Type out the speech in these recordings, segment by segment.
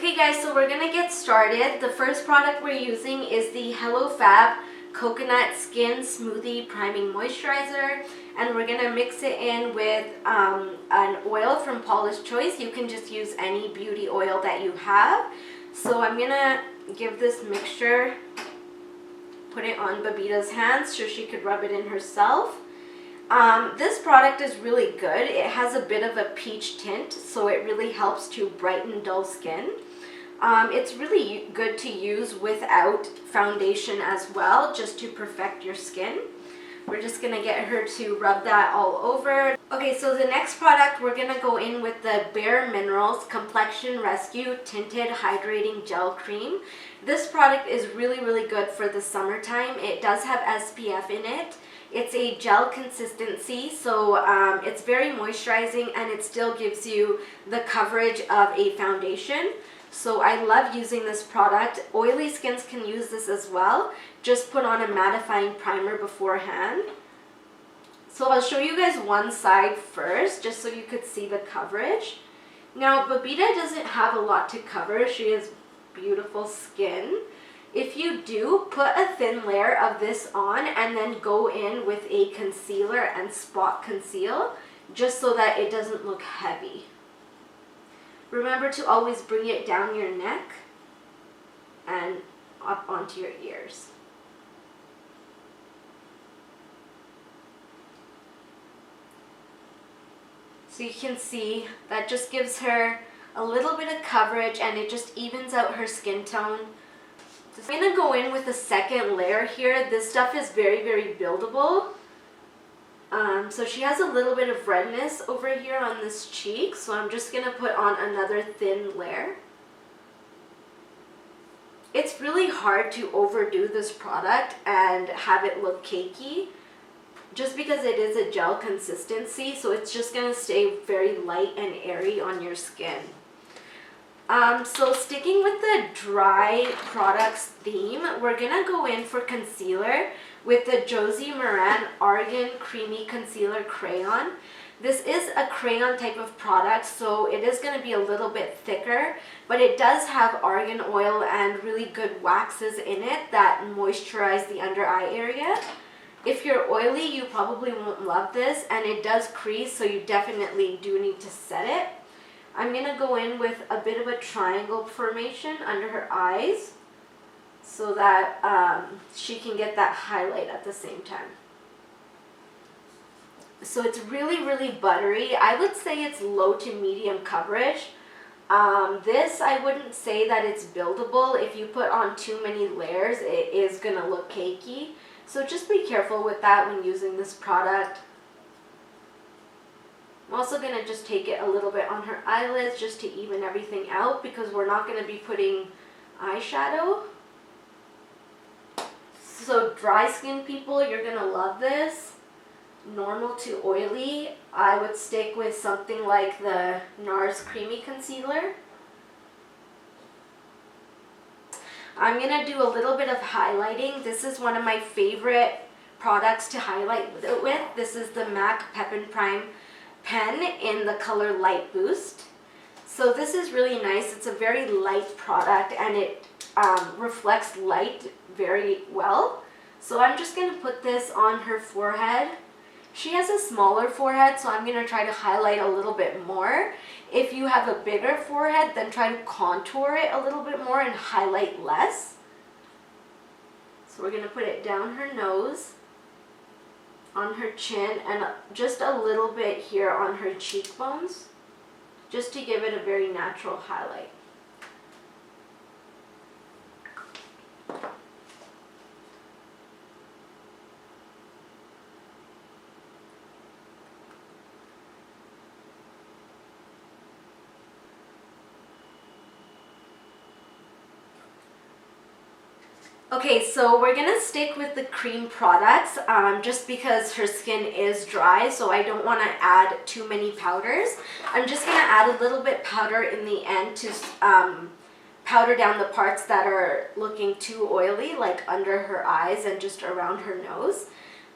Okay guys, so we're gonna get started. The first product we're using is the Hello Fab Coconut Skin Smoothie Priming Moisturizer, and we're gonna mix it in with an oil from Paula's Choice. You can just use any beauty oil that you have. So I'm gonna give this mixture, put it on Babita's hands so she could rub it in herself. This product is really good. It has a bit of a peach tint, so it really helps to brighten dull skin. It's really good to use without foundation as well, just to perfect your skin. We're just going to get her to rub that all over. Okay, so the next product, we're going to go in with the Bare Minerals Complexion Rescue Tinted Hydrating Gel Cream. This product is really good for the summertime. It does have SPF in it. It's a gel consistency, so it's very moisturizing and it still gives you the coverage of a foundation. So I love using this product. Oily skins can use this as well. Just put on a mattifying primer beforehand. So I'll show you guys one side first, just so you could see the coverage. Now, Babita doesn't have a lot to cover. She has beautiful skin. If you do, put a thin layer of this on and then go in with a concealer and spot conceal, just so that it doesn't look heavy. Remember to always bring it down your neck and up onto your ears. So you can see that just gives her a little bit of coverage and it just evens out her skin tone. I'm going to go in with a second layer here. This stuff is very buildable. So she has a little bit of redness over here on this cheek, so I'm just going to put on another thin layer. It's really hard to overdo this product and have it look cakey, just because it is a gel consistency, so it's just going to stay very light and airy on your skin. So sticking with the dry products theme, we're going to go in for concealer with the Josie Maran Argan Creamy Concealer Crayon. This is a crayon type of product, so it is going to be a little bit thicker, but it does have argan oil and really good waxes in it that moisturize the under eye area. If you're oily, you probably won't love this, and it does crease, so you definitely do need to set it. I'm going to go in with a bit of a triangle formation under her eyes so that she can get that highlight at the same time. So it's really buttery. I would say it's low to medium coverage. This, I wouldn't say that it's buildable. If you put on too many layers, it is going to look cakey. So just be careful with that when using this product. I'm also going to just take it a little bit on her eyelids just to even everything out, because we're not going to be putting eyeshadow. So dry skin people, you're going to love this. Normal to oily, I would stick with something like the NARS Creamy Concealer. I'm going to do a little bit of highlighting. This is one of my favorite products to highlight with. This is the MAC Pep+Prime pen in the color Light Boost. So this is really nice. It's a very light product and it reflects light very well. So I'm just going to put this on her forehead. She has a smaller forehead, so I'm going to try to highlight a little bit more. If you have a bigger forehead, then try to contour it a little bit more and highlight less. So we're going to put it down her nose, on her chin, and just a little bit here on her cheekbones, just to give it a very natural highlight. Okay, so we're going to stick with the cream products just because her skin is dry, so I don't want to add too many powders. I'm just going to add a little bit powder in the end to powder down the parts that are looking too oily, like under her eyes and just around her nose.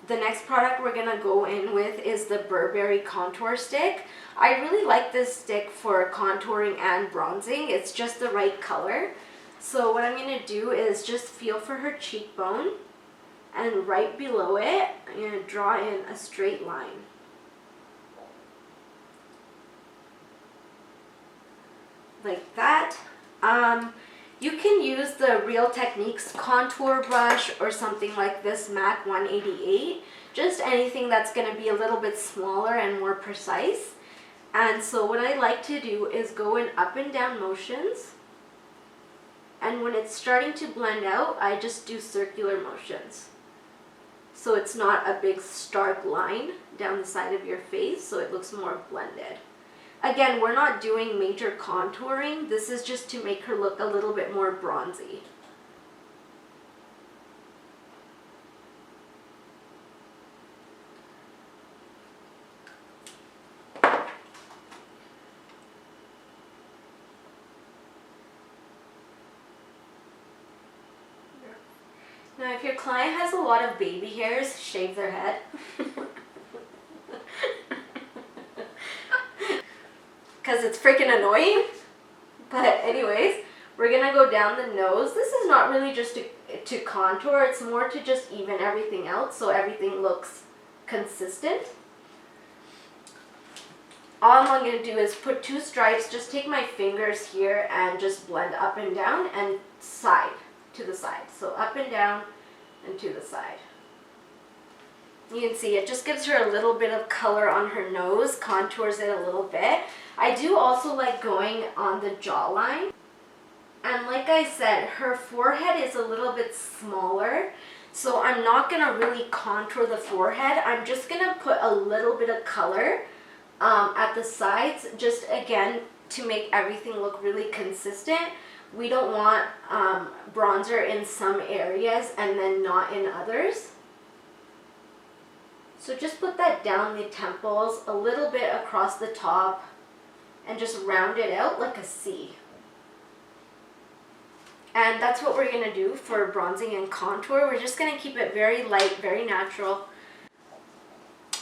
the next product we're gonna go in with is the Burberry contour stick. I really like this stick for contouring and bronzing. It's just the right color. So what I'm gonna do is just feel for her cheekbone, and right below it, I'm gonna draw in a straight line. Like that. You can use the Real Techniques contour brush or something like this MAC 188. Just anything that's going to be a little bit smaller and more precise. And so what I like to do is go in up and down motions. And when it's starting to blend out, I just do circular motions. So it's not a big stark line down the side of your face, so it looks more blended. Again, we're not doing major contouring. This is just to make her look a little bit more bronzy. Now, if your client has a lot of baby hairs, shave their head. Because it's freaking annoying. But anyways, we're going to go down the nose. This is not really just to contour. It's more to just even everything out so everything looks consistent. All I'm going to do is put 2 stripes. Just take my fingers here and just blend up and down and side to the side. So up and down and to the side. You can see it just gives her a little bit of color on her nose, contours it a little bit. I do also like going on the jawline. And like I said, her forehead is a little bit smaller, so I'm not going to really contour the forehead. I'm just going to put a little bit of color at the sides, just again to make everything look really consistent. We don't want bronzer in some areas and then not in others. So just put that down the temples, a little bit across the top, and just round it out like a C. And that's what we're going to do for bronzing and contour. We're just going to keep it very light, very natural.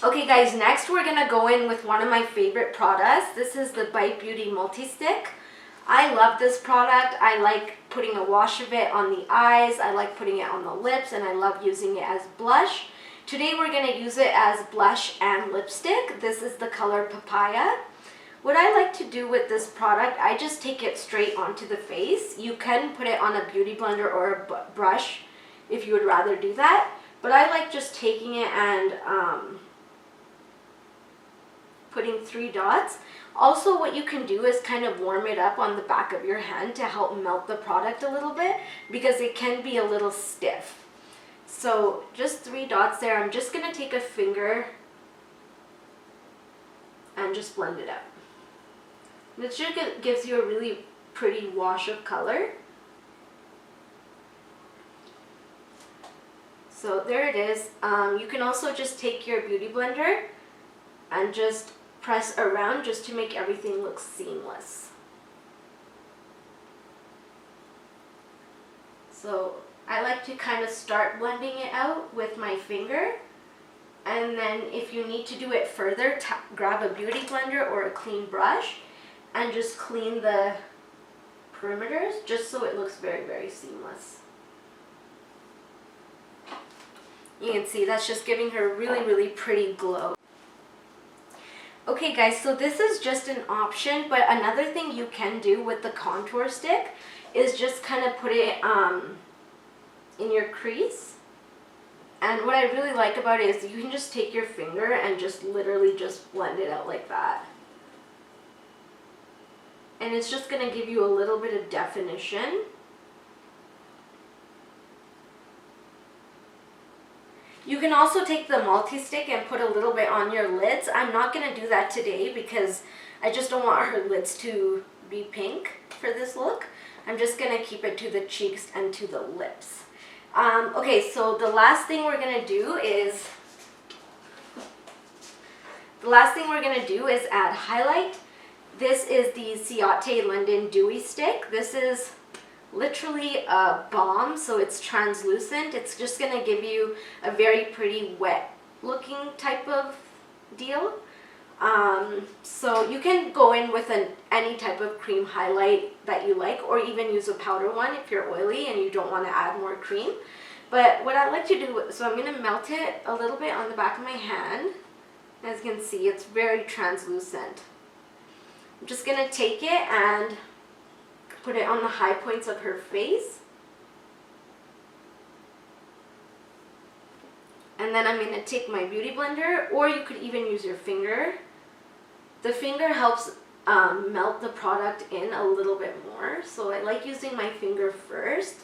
Okay guys, next we're going to go in with one of my favorite products. This is the Bite Beauty Multistick. I love this product. I like putting a wash of it on the eyes. I like putting it on the lips, and I love using it as blush. Today we're going to use it as blush and lipstick. This is the color Papaya. What I like to do with this product, I just take it straight onto the face. You can put it on a beauty blender or a brush if you would rather do that. But I like just taking it and putting 3 dots. Also, what you can do is kind of warm it up on the back of your hand to help melt the product a little bit, because it can be a little stiff. So just 3 dots there. I'm just going to take a finger and just blend it out. It just gives you a really pretty wash of color. So there it is. You can also just take your beauty blender and just press around just to make everything look seamless. So I like to kind of start blending it out with my finger, and then if you need to do it further, grab a beauty blender or a clean brush and just clean the perimeters just so it looks very, very seamless. You can see that's just giving her a really, really pretty glow. Okay guys, so this is just an option, but another thing you can do with the contour stick is just kind of put it in your crease. And what I really like about it is you can just take your finger and just literally just blend it out like that. And it's just going to give you a little bit of definition. You can also take the multi-stick and put a little bit on your lids. I'm not going to do that today because I just don't want her lids to be pink for this look. I'm just going to keep it to the cheeks and to the lips. Okay, so the last thing we're going to do is add highlight. This is the Ciaté London Dewy Stick. This is literally a balm, so it's translucent. It's just going to give you a very pretty wet looking type of deal. So you can go in with any type of cream highlight that you like, or even use a powder one if you're oily and you don't want to add more cream. But what I like to do, so I'm going to melt it a little bit on the back of my hand. As you can see, it's very translucent. I'm just going to take it and put it on the high points of her face. And then I'm going to take my beauty blender, or you could even use your finger. The finger helps melt the product in a little bit more. So I like using my finger first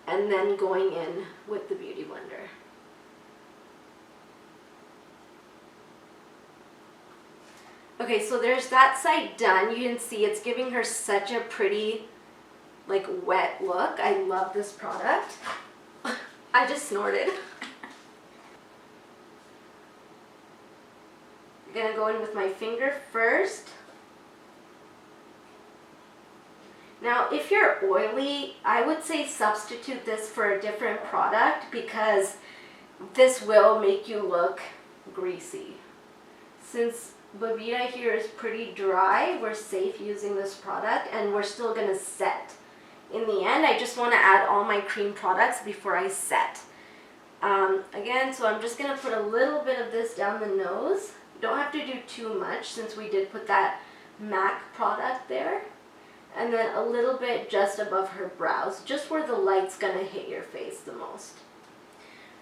and then going in with the beauty blender. Okay, so there's that side done. You can see it's giving her such a pretty, like, wet look. I love this product. I just snorted. I'm gonna go in with my finger first. Now, if you're oily, I would say substitute this for a different product, because this will make you look greasy. Since Babita here is pretty dry, we're safe using this product, and we're still gonna set. In the end, I just want to add all my cream products before I set. Again, so I'm just gonna put a little bit of this down the nose. You don't have to do too much since we did put that MAC product there. And then a little bit just above her brows, just where the light's gonna hit your face the most.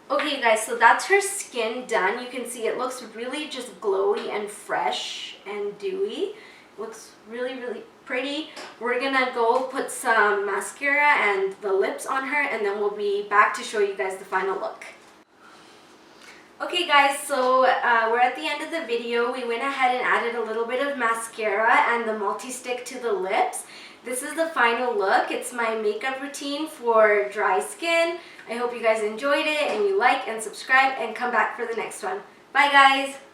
Okay guys, so that's her skin done. You can see it looks really just glowy and fresh and dewy. Looks really, really pretty. We're gonna go put some mascara and the lips on her, and then we'll be back to show you guys the final look. Okay guys, so we're at the end of the video. We went ahead and added a little bit of mascara and the Multistick to the lips. This is the final look. It's my makeup routine for dry skin. I hope you guys enjoyed it and you like and subscribe and come back for the next one. Bye guys!